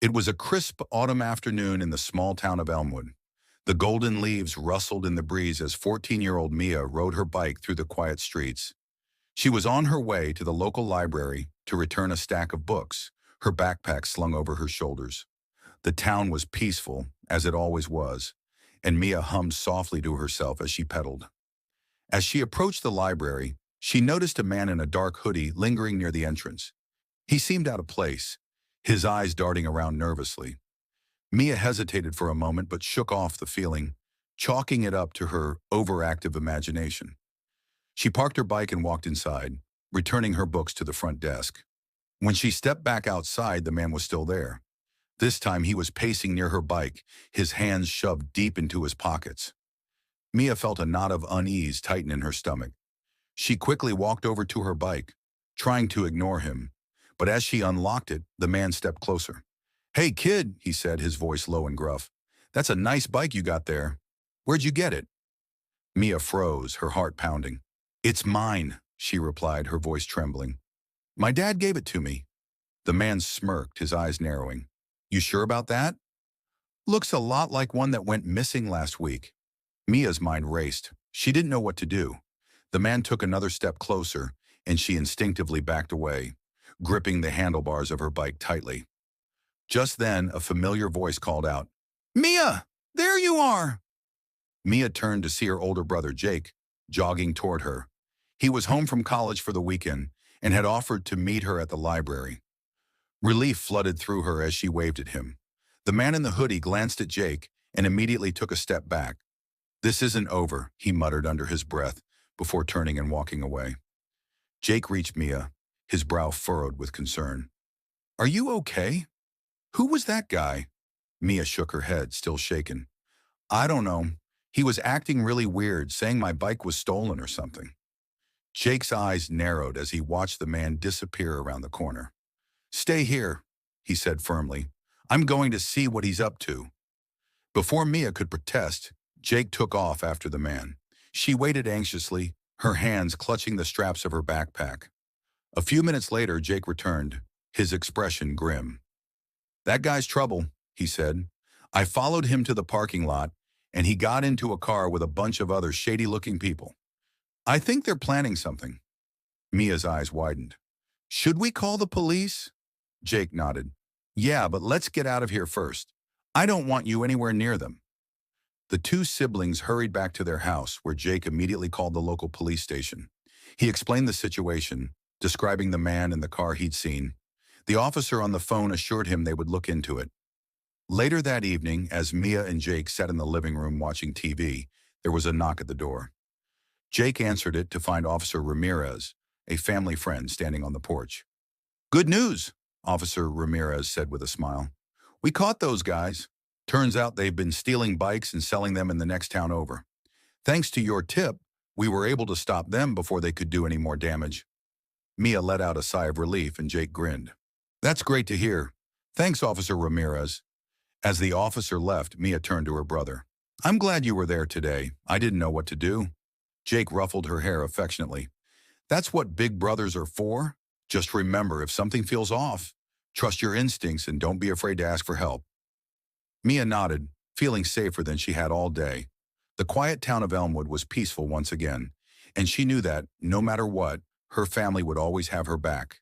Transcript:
It was a crisp autumn afternoon in the small town of Elmwood. The golden leaves rustled in the breeze as 14-year-old Mia rode her bike through the quiet streets. She was on her way to the local library to return a stack of books, her backpack slung over her shoulders. The town was peaceful, as it always was, and Mia hummed softly to herself as she pedaled. As she approached the library, she noticed a man in a dark hoodie lingering near the entrance. He seemed out of place, his eyes darting around nervously. Mia hesitated for a moment but shook off the feeling, chalking it up to her overactive imagination. She parked her bike and walked inside, returning her books to the front desk. When she stepped back outside, the man was still there. This time he was pacing near her bike, his hands shoved deep into his pockets. Mia felt a knot of unease tighten in her stomach. She quickly walked over to her bike, trying to ignore him, but as she unlocked it, the man stepped closer. "Hey, kid," he said, his voice low and gruff. "That's a nice bike you got there. Where'd you get it?" Mia froze, her heart pounding. "It's mine," she replied, her voice trembling. "My dad gave it to me." The man smirked, his eyes narrowing. "You sure about that?" "Looks a lot like one that went missing last week." Mia's mind raced. She didn't know what to do. The man took another step closer, and she instinctively backed away, gripping the handlebars of her bike tightly. Just then, a familiar voice called out, "Mia, there you are!" Mia turned to see her older brother, Jake, jogging toward her. He was home from college for the weekend and had offered to meet her at the library. Relief flooded through her as she waved at him. The man in the hoodie glanced at Jake and immediately took a step back. "This isn't over," he muttered under his breath before turning and walking away. Jake reached Mia, his brow furrowed with concern. "Are you okay? Who was that guy?" Mia shook her head, still shaken. "I don't know. He was acting really weird, saying my bike was stolen or something." Jake's eyes narrowed as he watched the man disappear around the corner. "Stay here," he said firmly. "I'm going to see what he's up to." Before Mia could protest, Jake took off after the man. She waited anxiously, her hands clutching the straps of her backpack. A few minutes later, Jake returned, his expression grim. "That guy's trouble," he said. "I followed him to the parking lot, and he got into a car with a bunch of other shady-looking people. I think they're planning something." Mia's eyes widened. "Should we call the police?" Jake nodded. "Yeah, but let's get out of here first. I don't want you anywhere near them." The two siblings hurried back to their house, where Jake immediately called the local police station. He explained the situation, describing the man and the car he'd seen. The officer on the phone assured him they would look into it. Later that evening, as Mia and Jake sat in the living room watching TV, there was a knock at the door. Jake answered it to find Officer Ramirez, a family friend, standing on the porch. "Good news," Officer Ramirez said with a smile. "We caught those guys. Turns out they've been stealing bikes and selling them in the next town over. Thanks to your tip, we were able to stop them before they could do any more damage." Mia let out a sigh of relief and Jake grinned. "That's great to hear. Thanks, Officer Ramirez." As the officer left, Mia turned to her brother. "I'm glad you were there today. I didn't know what to do." Jake ruffled her hair affectionately. "That's what big brothers are for. Just remember, if something feels off, trust your instincts and don't be afraid to ask for help." Mia nodded, feeling safer than she had all day. The quiet town of Elmwood was peaceful once again, and she knew that, no matter what, her family would always have her back.